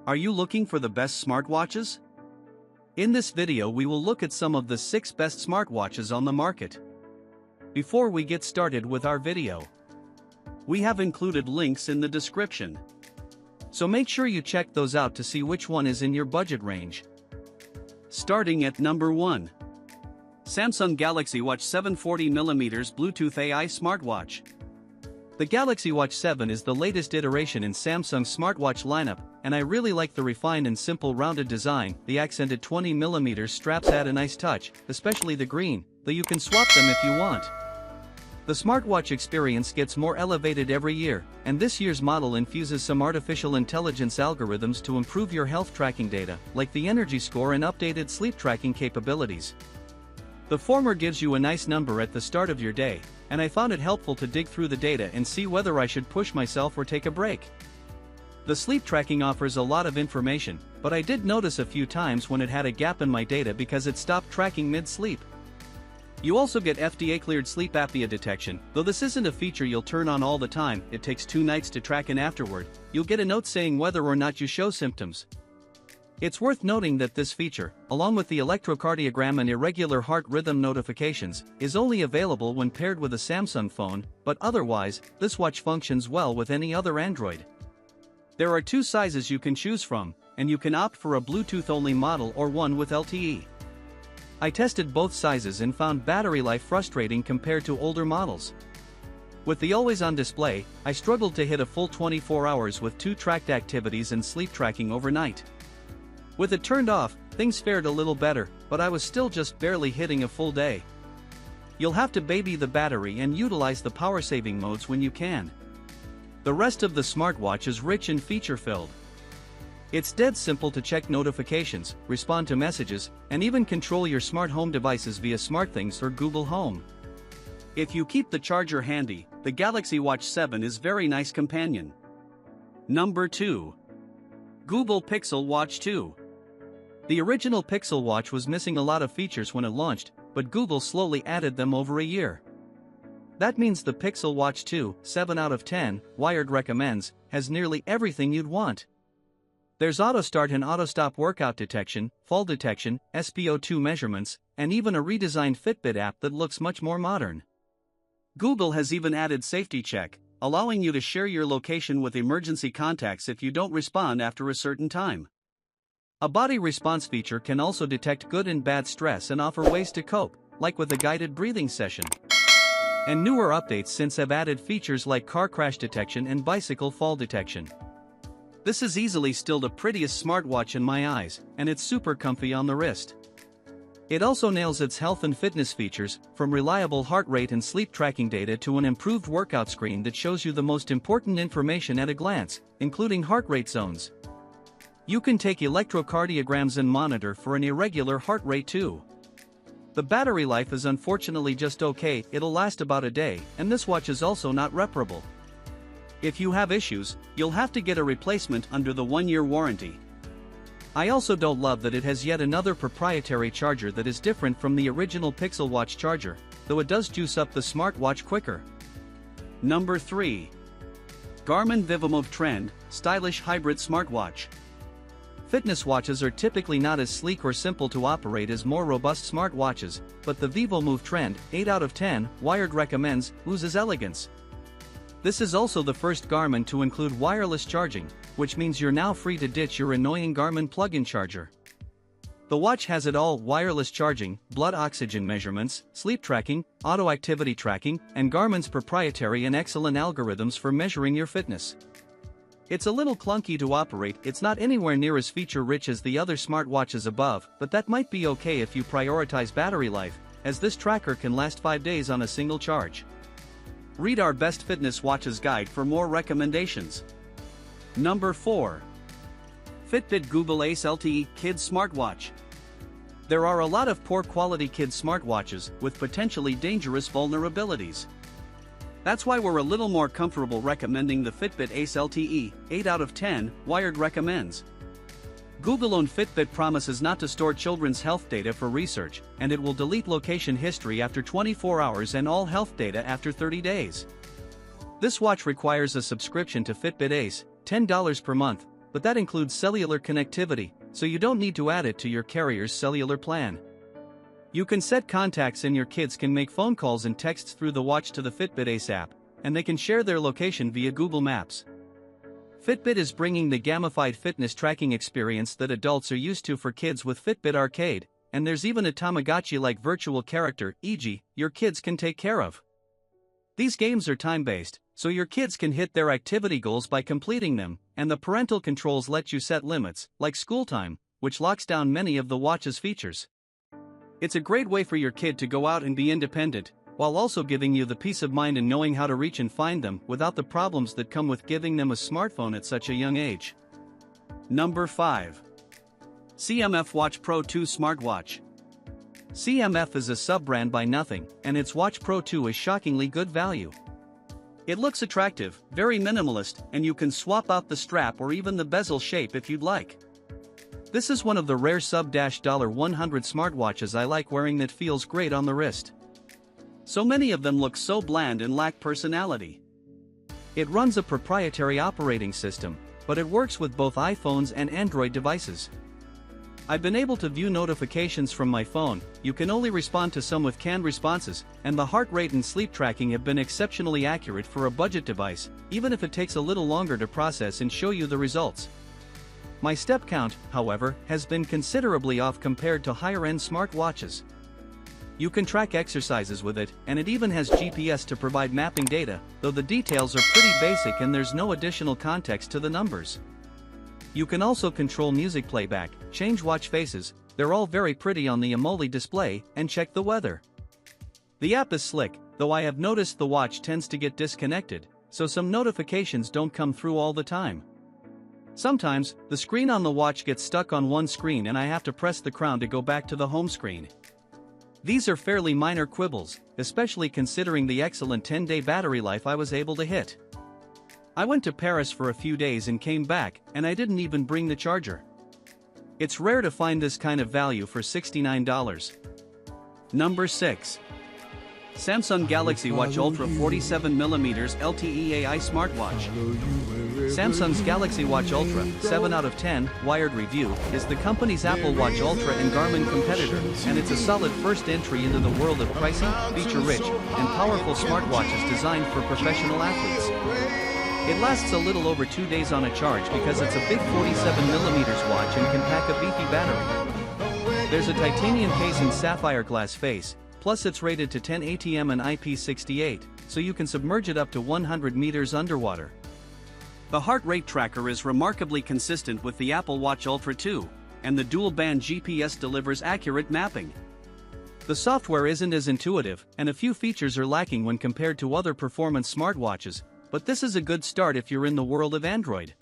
Are you looking for the best smartwatches? In this video we will look at some of the 6 best smartwatches on the market. Before we get started with our video, we have included links in the description. So make sure you check those out to see which one is in your budget range. Starting at number 1. Samsung Galaxy Watch 7 40mm Bluetooth AI Smartwatch. The Galaxy Watch 7 is the latest iteration in Samsung's smartwatch lineup, and I really like the refined and simple rounded design. The accented 20mm straps add a nice touch, especially the green, though you can swap them if you want. The smartwatch experience gets more elevated every year, and this year's model infuses some artificial intelligence algorithms to improve your health tracking data, like the energy score and updated sleep tracking capabilities. The former gives you a nice number at the start of your day, and I found it helpful to dig through the data and see whether I should push myself or take a break. The sleep tracking offers a lot of information, but I did notice a few times when it had a gap in my data because it stopped tracking mid-sleep. You also get FDA-cleared sleep apnea detection, though this isn't a feature you'll turn on all the time. It takes 2 nights to track, and afterward, you'll get a note saying whether or not you show symptoms. It's worth noting that this feature, along with the electrocardiogram and irregular heart rhythm notifications, is only available when paired with a Samsung phone, but otherwise, this watch functions well with any other Android. There are 2 sizes you can choose from, and you can opt for a Bluetooth-only model or one with LTE. I tested both sizes and found battery life frustrating compared to older models. With the always-on display, I struggled to hit a full 24 hours with 2 tracked activities and sleep tracking overnight. With it turned off, things fared a little better, but I was still just barely hitting a full day. You'll have to baby the battery and utilize the power-saving modes when you can. The rest of the smartwatch is rich and feature-filled. It's dead simple to check notifications, respond to messages, and even control your smart home devices via SmartThings or Google Home. If you keep the charger handy, the Galaxy Watch 7 is very nice companion. Number 2. Google Pixel Watch 2. The original Pixel Watch was missing a lot of features when it launched, but Google slowly added them over a year. That means the Pixel Watch 2, 7 out of 10, Wired recommends, has nearly everything you'd want. There's auto start and auto stop workout detection, fall detection, SpO2 measurements, and even a redesigned Fitbit app that looks much more modern. Google has even added Safety Check, allowing you to share your location with emergency contacts if you don't respond after a certain time. A body response feature can also detect good and bad stress and offer ways to cope, like with a guided breathing session. And newer updates since have added features like car crash detection and bicycle fall detection. This is easily still the prettiest smartwatch in my eyes, and it's super comfy on the wrist. It also nails its health and fitness features, from reliable heart rate and sleep tracking data to an improved workout screen that shows you the most important information at a glance, including heart rate zones. You can take electrocardiograms and monitor for an irregular heart rate too. The battery life is unfortunately just okay. It'll last about a day, and this watch is also not reparable. If you have issues, you'll have to get a replacement under the 1-year warranty. I also don't love that it has yet another proprietary charger that is different from the original Pixel Watch charger, though it does juice up the smartwatch quicker. Number 3. Garmin vívomove Trend, Stylish Hybrid Smartwatch. Fitness watches are typically not as sleek or simple to operate as more robust smartwatches, but the vívomove Trend, 8 out of 10, Wired recommends, oozes elegance. This is also the first Garmin to include wireless charging, which means you're now free to ditch your annoying Garmin plug-in charger. The watch has it all: wireless charging, blood oxygen measurements, sleep tracking, auto activity tracking, and Garmin's proprietary and excellent algorithms for measuring your fitness. It's a little clunky to operate. It's not anywhere near as feature-rich as the other smartwatches above, but that might be okay if you prioritize battery life, as this tracker can last 5 days on a single charge. Read our Best Fitness Watches guide for more recommendations. Number 4. Fitbit Google Ace LTE Kids Smartwatch. There are a lot of poor quality kids smartwatches with potentially dangerous vulnerabilities. That's why we're a little more comfortable recommending the Fitbit Ace LTE, 8 out of 10, Wired recommends. Google-owned Fitbit promises not to store children's health data for research, and it will delete location history after 24 hours and all health data after 30 days. This watch requires a subscription to Fitbit Ace, $10 per month, but that includes cellular connectivity, so you don't need to add it to your carrier's cellular plan. You can set contacts and your kids can make phone calls and texts through the watch to the Fitbit Ace app, and they can share their location via Google Maps. Fitbit is bringing the gamified fitness tracking experience that adults are used to for kids with Fitbit Arcade, and there's even a Tamagotchi-like virtual character, e.g., your kids can take care of. These games are time-based, so your kids can hit their activity goals by completing them, and the parental controls let you set limits, like school time, which locks down many of the watch's features. It's a great way for your kid to go out and be independent, while also giving you the peace of mind in knowing how to reach and find them without the problems that come with giving them a smartphone at such a young age. Number 5. CMF Watch Pro 2 Smartwatch. CMF is a sub-brand by Nothing, and its Watch Pro 2 is shockingly good value. It looks attractive, very minimalist, and you can swap out the strap or even the bezel shape if you'd like. This is one of the rare sub-$100 smartwatches I like wearing that feels great on the wrist. So many of them look so bland and lack personality. It runs a proprietary operating system, but it works with both iPhones and Android devices. I've been able to view notifications from my phone. You can only respond to some with canned responses, and the heart rate and sleep tracking have been exceptionally accurate for a budget device, even if it takes a little longer to process and show you the results. My step count, however, has been considerably off compared to higher-end smartwatches. You can track exercises with it, and it even has GPS to provide mapping data, though the details are pretty basic and there's no additional context to the numbers. You can also control music playback, change watch faces, they're all very pretty on the AMOLED display, and check the weather. The app is slick, though I have noticed the watch tends to get disconnected, so some notifications don't come through all the time. Sometimes, the screen on the watch gets stuck on one screen and I have to press the crown to go back to the home screen. These are fairly minor quibbles, especially considering the excellent 10-day battery life I was able to hit. I went to Paris for a few days and came back, and I didn't even bring the charger. It's rare to find this kind of value for $69. Number 6. Samsung Galaxy Watch Ultra 47mm LTE AI Smartwatch. Samsung's Galaxy Watch Ultra, 7 out of 10, Wired review, is the company's Apple Watch Ultra and Garmin competitor, and it's a solid first entry into the world of pricey, feature-rich, and powerful smartwatches designed for professional athletes. It lasts a little over 2 days on a charge because it's a big 47mm watch and can pack a beefy battery. There's a titanium case and sapphire glass face, plus it's rated to 10 ATM and IP68, so you can submerge it up to 100 meters underwater. The heart rate tracker is remarkably consistent with the Apple Watch Ultra 2, and the dual-band GPS delivers accurate mapping. The software isn't as intuitive, and a few features are lacking when compared to other performance smartwatches, but this is a good start if you're in the world of Android.